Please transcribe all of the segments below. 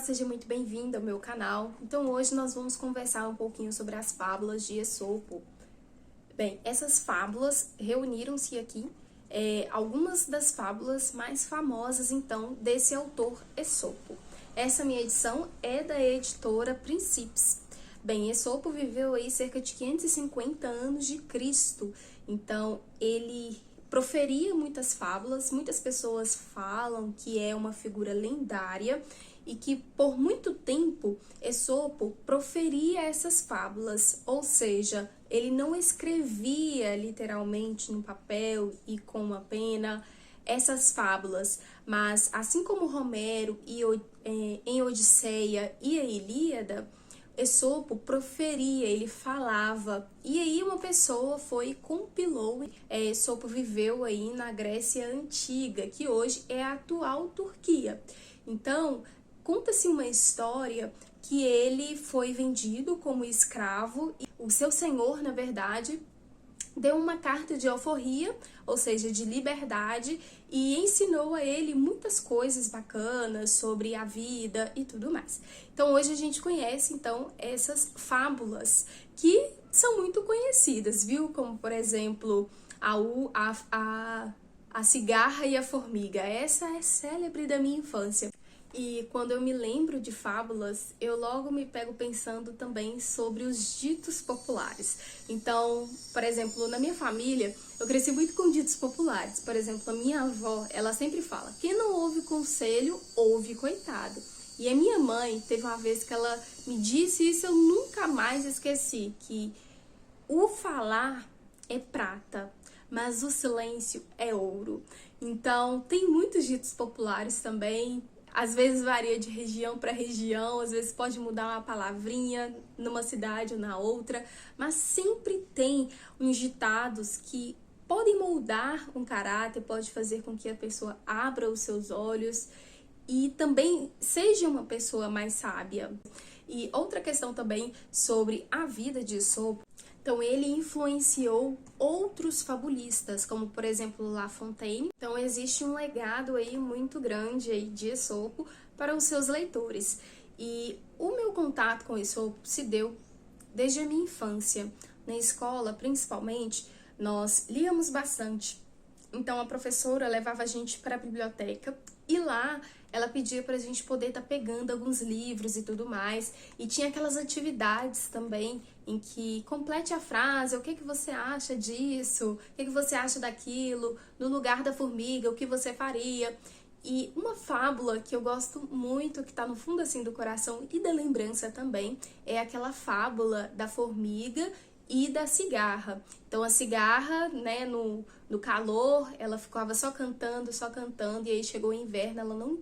seja muito bem-vindo ao meu canal. Então hoje nós vamos conversar um pouquinho sobre as fábulas de Esopo. Bem, essas fábulas reuniram-se aqui, algumas das fábulas mais famosas então desse autor Esopo. Essa minha edição é da editora Príncipes. Bem, Esopo viveu aí cerca de 550 anos de Cristo, então ele proferia muitas fábulas, muitas pessoas falam que é uma figura lendária e que por muito tempo Esopo proferia essas fábulas, ou seja, ele não escrevia literalmente no papel e com uma pena essas fábulas, mas assim como Homero em Odisseia e a Ilíada, Esopo proferia, ele falava, e aí uma pessoa foi e compilou. Esopo viveu aí na Grécia Antiga, que hoje é a atual Turquia. Então, conta-se uma história que ele foi vendido como escravo, e o seu senhor, na verdade, deu uma carta de alforria, ou seja, de liberdade, e ensinou a ele muitas coisas bacanas sobre a vida e tudo mais. Então hoje a gente conhece então essas fábulas que são muito conhecidas, viu? Como por exemplo a cigarra e a formiga. Essa é célebre da minha infância. E quando eu me lembro de fábulas, eu logo me pego pensando também sobre os ditos populares. Então, por exemplo, na minha família, eu cresci muito com ditos populares. Por exemplo, a minha avó, ela sempre fala: quem não ouve conselho, ouve coitado. E a minha mãe, teve uma vez que ela me disse isso, eu nunca mais esqueci, que o falar é prata, mas o silêncio é ouro. Então, tem muitos ditos populares também. Às vezes varia de região para região, às vezes pode mudar uma palavrinha numa cidade ou na outra, mas sempre tem uns ditados que podem moldar um caráter, pode fazer com que a pessoa abra os seus olhos e também seja uma pessoa mais sábia. E outra questão também sobre a vida de Esopo. Então ele influenciou outros fabulistas, como por exemplo La Fontaine. Então existe um legado aí muito grande aí de Esopo para os seus leitores. E o meu contato com Esopo se deu desde a minha infância. Na escola, principalmente, nós líamos bastante. Então a professora levava a gente para a biblioteca e lá ela pedia para a gente poder estar pegando alguns livros e tudo mais. E tinha aquelas atividades também em que complete a frase, o que você acha disso, o que você acha daquilo, no lugar da formiga, o que você faria. E uma fábula que eu gosto muito, que está no fundo assim do coração e da lembrança também, é aquela fábula da formiga e da cigarra. Então a cigarra, né, no calor, ela ficava só cantando, e aí chegou o inverno, ela não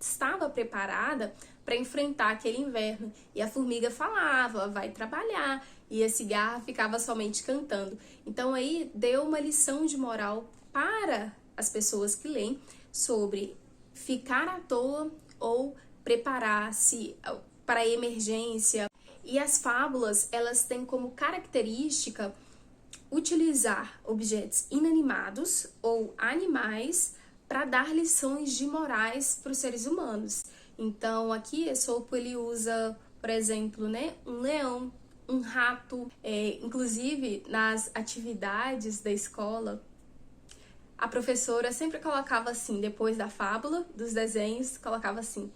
estava preparada para enfrentar aquele inverno. E a formiga falava, vai trabalhar, e a cigarra ficava somente cantando. Então aí deu uma lição de moral para as pessoas que leem sobre ficar à toa ou preparar-se para a emergência. E as fábulas, elas têm como característica utilizar objetos inanimados ou animais para dar lições de morais para os seres humanos. Então, aqui Esopo ele usa, por exemplo, né, um leão, um rato. Inclusive, nas atividades da escola, a professora sempre colocava assim, depois da fábula, dos desenhos, colocava assim: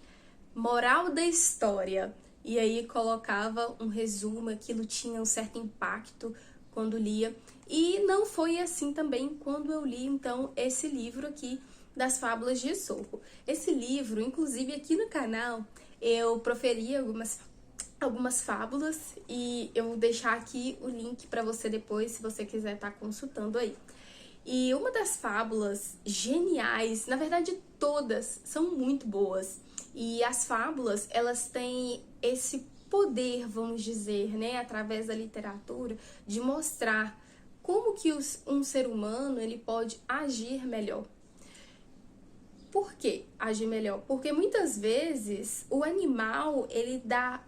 moral da história. E aí colocava um resumo, aquilo tinha um certo impacto quando lia. E não foi assim também quando eu li, então, esse livro aqui das fábulas de Esopo. Esse livro, inclusive aqui no canal, eu proferi algumas fábulas e eu vou deixar aqui o link para você depois, se você quiser estar consultando aí. E uma das fábulas geniais, na verdade todas são muito boas, e as fábulas, elas têm esse poder, vamos dizer, né, através da literatura, de mostrar como que um ser humano ele pode agir melhor. Por que agir melhor? Porque muitas vezes o animal ele dá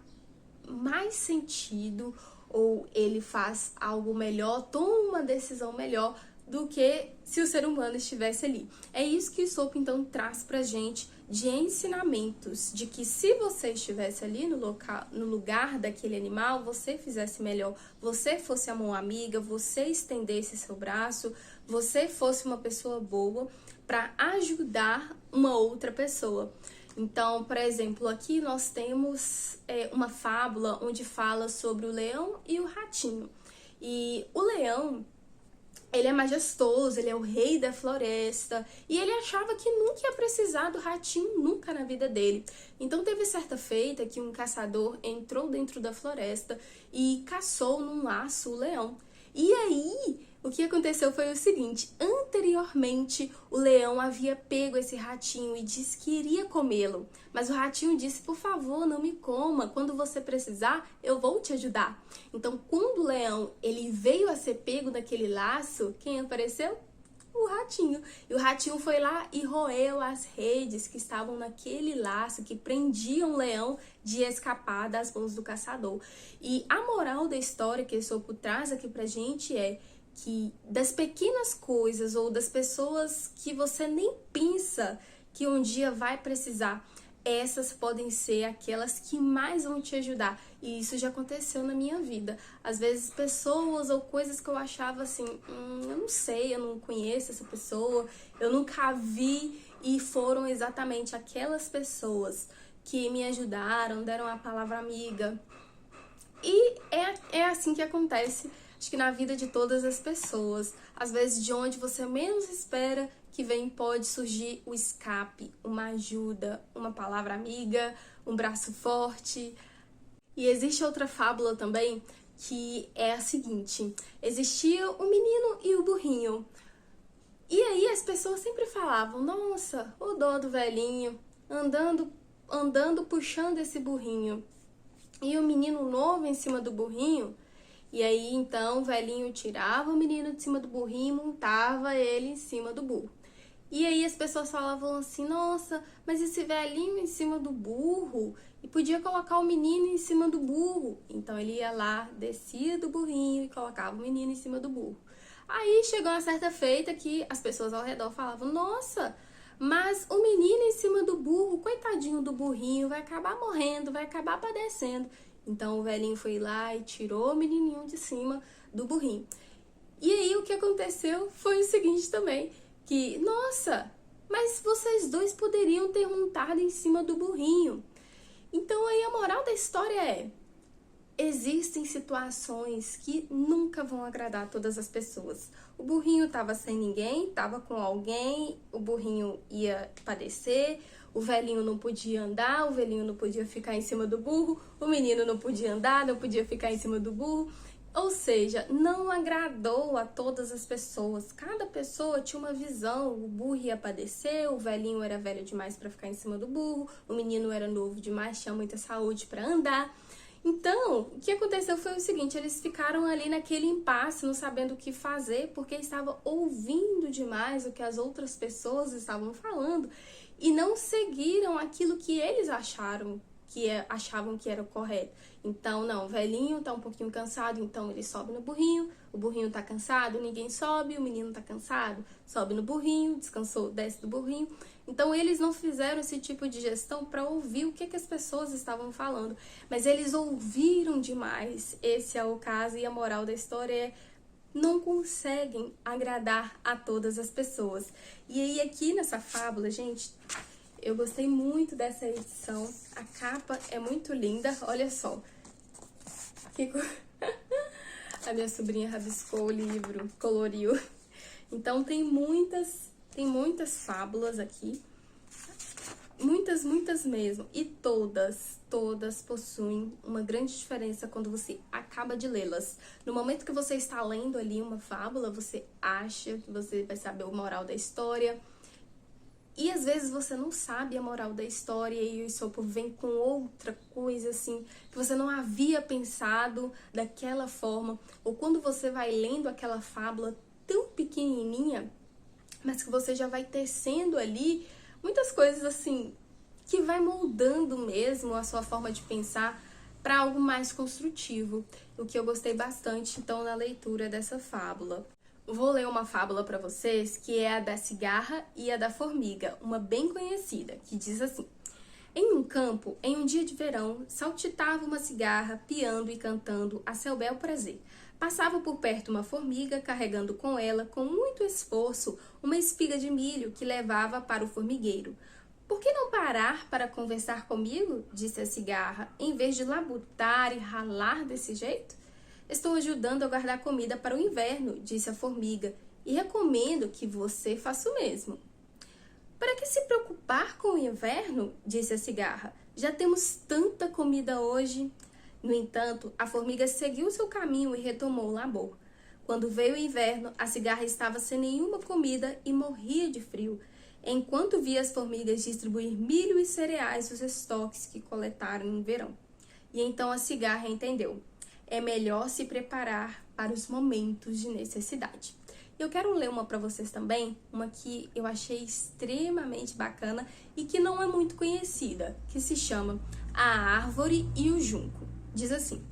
mais sentido ou ele faz algo melhor, toma uma decisão melhor do que se o ser humano estivesse ali. É isso que o Aesop, então, traz pra gente de ensinamentos, de que se você estivesse ali no lugar daquele animal, você fizesse melhor, você fosse a mão amiga, você estendesse seu braço, você fosse uma pessoa boa para ajudar uma outra pessoa. Então, por exemplo, aqui nós temos uma fábula onde fala sobre o leão e o ratinho. E o leão, ele é majestoso, ele é o rei da floresta, e ele achava que nunca ia precisar do ratinho, nunca na vida dele. Então teve certa feita que um caçador entrou dentro da floresta e caçou num laço o leão. E aí, o que aconteceu foi o seguinte: anteriormente o leão havia pego esse ratinho e disse que iria comê-lo, mas o ratinho disse: por favor, não me coma, quando você precisar, eu vou te ajudar. Então, quando o leão ele veio a ser pego naquele laço, quem apareceu? O ratinho. E o ratinho foi lá e roeu as redes que estavam naquele laço que prendiam o leão de escapar das mãos do caçador. E a moral da história que Aesop traz aqui pra gente é que das pequenas coisas ou das pessoas que você nem pensa que um dia vai precisar, essas podem ser aquelas que mais vão te ajudar. E isso já aconteceu na minha vida. Às vezes pessoas ou coisas que eu achava assim, eu não sei, eu não conheço essa pessoa, eu nunca vi, e foram exatamente aquelas pessoas que me ajudaram, deram a palavra amiga. E é assim que acontece, acho que na vida de todas as pessoas. Às vezes, de onde você menos espera que vem, pode surgir o escape, uma ajuda, uma palavra amiga, um braço forte. E existe outra fábula também, que é a seguinte: existia o menino e o burrinho. E aí as pessoas sempre falavam: nossa, o dó do velhinho, andando puxando esse burrinho. E o menino novo em cima do burrinho. E aí, então, o velhinho tirava o menino de cima do burrinho e montava ele em cima do burro. E aí as pessoas falavam assim: nossa, mas esse velhinho em cima do burro, e podia colocar o menino em cima do burro. Então ele ia lá, descia do burrinho e colocava o menino em cima do burro. Aí chegou uma certa feita que as pessoas ao redor falavam: nossa, mas o menino em cima do burro, coitadinho do burrinho, vai acabar morrendo, vai acabar padecendo. Então o velhinho foi lá e tirou o menininho de cima do burrinho. E aí o que aconteceu foi o seguinte também, que, nossa, mas vocês dois poderiam ter montado em cima do burrinho. Então aí a moral da história é: existem situações que nunca vão agradar todas as pessoas. O burrinho estava sem ninguém, estava com alguém, o burrinho ia padecer, o velhinho não podia andar, o velhinho não podia ficar em cima do burro, o menino não podia andar, não podia ficar em cima do burro. Ou seja, não agradou a todas as pessoas. Cada pessoa tinha uma visão. O burro ia padecer, o velhinho era velho demais para ficar em cima do burro, o menino era novo demais, tinha muita saúde para andar. Então, o que aconteceu foi o seguinte: eles ficaram ali naquele impasse, não sabendo o que fazer, porque estavam ouvindo demais o que as outras pessoas estavam falando e não seguiram aquilo que eles achavam que era o correto. Então, não, o velhinho tá um pouquinho cansado, então ele sobe no burrinho, o burrinho tá cansado, ninguém sobe, o menino tá cansado, sobe no burrinho, descansou, desce do burrinho. Então, eles não fizeram esse tipo de gestão para ouvir o que as pessoas estavam falando, mas eles ouviram demais. Esse é o caso, e a moral da história é: não conseguem agradar a todas as pessoas. E aí, aqui nessa fábula, gente, eu gostei muito dessa edição. A capa é muito linda, olha só. A minha sobrinha rabiscou o livro, coloriu. Então tem muitas fábulas aqui. Muitas mesmo. E todas possuem uma grande diferença quando você acaba de lê-las. No momento que você está lendo ali uma fábula, você acha que você vai saber o moral da história. E às vezes você não sabe a moral da história e o Aesop vem com outra coisa assim, que você não havia pensado daquela forma. Ou quando você vai lendo aquela fábula tão pequenininha, mas que você já vai tecendo ali muitas coisas assim, que vai moldando mesmo a sua forma de pensar para algo mais construtivo. O que eu gostei bastante, então, na leitura dessa fábula. Vou ler uma fábula para vocês que é a da cigarra e a da formiga, uma bem conhecida, que diz assim: em um campo, em um dia de verão, saltitava uma cigarra, piando e cantando a seu bel prazer. Passava por perto uma formiga, carregando com ela, com muito esforço, uma espiga de milho que levava para o formigueiro. Por que não parar para conversar comigo? Disse a cigarra, em vez de labutar e ralar desse jeito. Estou ajudando a guardar comida para o inverno, disse a formiga, e recomendo que você faça o mesmo. Para que se preocupar com o inverno? Disse a cigarra. Já temos tanta comida hoje. No entanto, a formiga seguiu seu caminho e retomou o labor. Quando veio o inverno, a cigarra estava sem nenhuma comida e morria de frio, enquanto via as formigas distribuir milho e cereais dos estoques que coletaram no verão. E então a cigarra entendeu: é melhor se preparar para os momentos de necessidade. Eu quero ler uma para vocês também, uma que eu achei extremamente bacana e que não é muito conhecida, que se chama A Árvore e o Junco. Diz assim: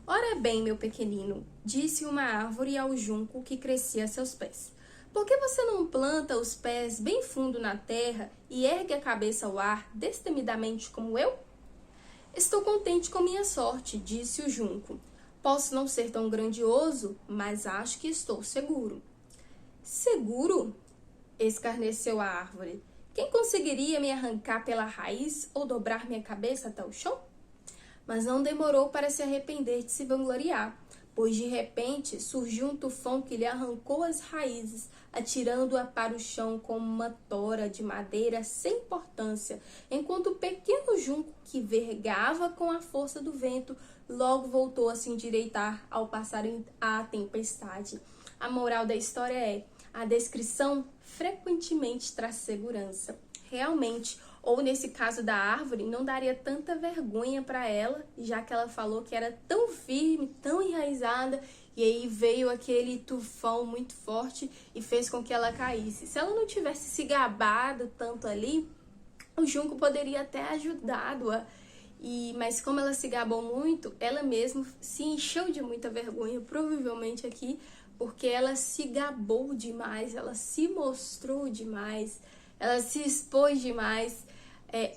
ora bem, meu pequenino, disse uma árvore ao junco que crescia a seus pés. Por que você não planta os pés bem fundo na terra e ergue a cabeça ao ar destemidamente como eu? Estou contente com minha sorte, disse o junco. Posso não ser tão grandioso, mas acho que estou seguro. Seguro? Escarneceu a árvore. Quem conseguiria me arrancar pela raiz ou dobrar minha cabeça até o chão? Mas não demorou para se arrepender de se vangloriar, pois de repente surgiu um tufão que lhe arrancou as raízes, atirando-a para o chão como uma tora de madeira sem importância, enquanto o pequeno junco, que vergava com a força do vento, logo voltou a se endireitar ao passar a tempestade. A moral da história é: a descrição frequentemente traz segurança. Realmente, ou nesse caso da árvore, não daria tanta vergonha para ela, já que ela falou que era tão firme, tão enraizada, e aí veio aquele tufão muito forte e fez com que ela caísse. Se ela não tivesse se gabado tanto ali, o junco poderia até ajudado-a. Mas como ela se gabou muito, ela mesma se encheu de muita vergonha, provavelmente aqui, porque ela se gabou demais, ela se mostrou demais, ela se expôs demais,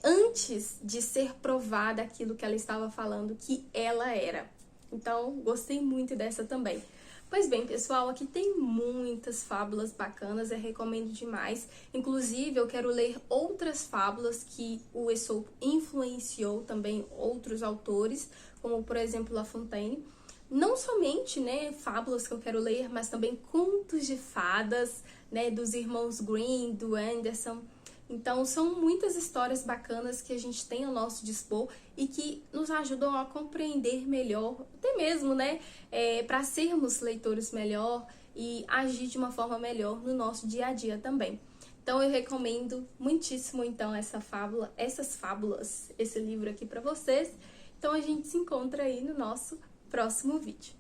antes de ser provada aquilo que ela estava falando que ela era. Então, gostei muito dessa também. Pois bem, pessoal, aqui tem muitas fábulas bacanas, eu recomendo demais. Inclusive, eu quero ler outras fábulas que o Aesop influenciou também outros autores, como, por exemplo, La Fontaine. Não somente, fábulas que eu quero ler, mas também contos de fadas, dos irmãos Grimm, do Anderson. Então, são muitas histórias bacanas que a gente tem ao nosso dispor e que nos ajudam a compreender melhor, até mesmo, para sermos leitores melhor e agir de uma forma melhor no nosso dia a dia também. Então, eu recomendo muitíssimo, então, essas fábulas, esse livro aqui para vocês. Então, a gente se encontra aí no nosso próximo vídeo.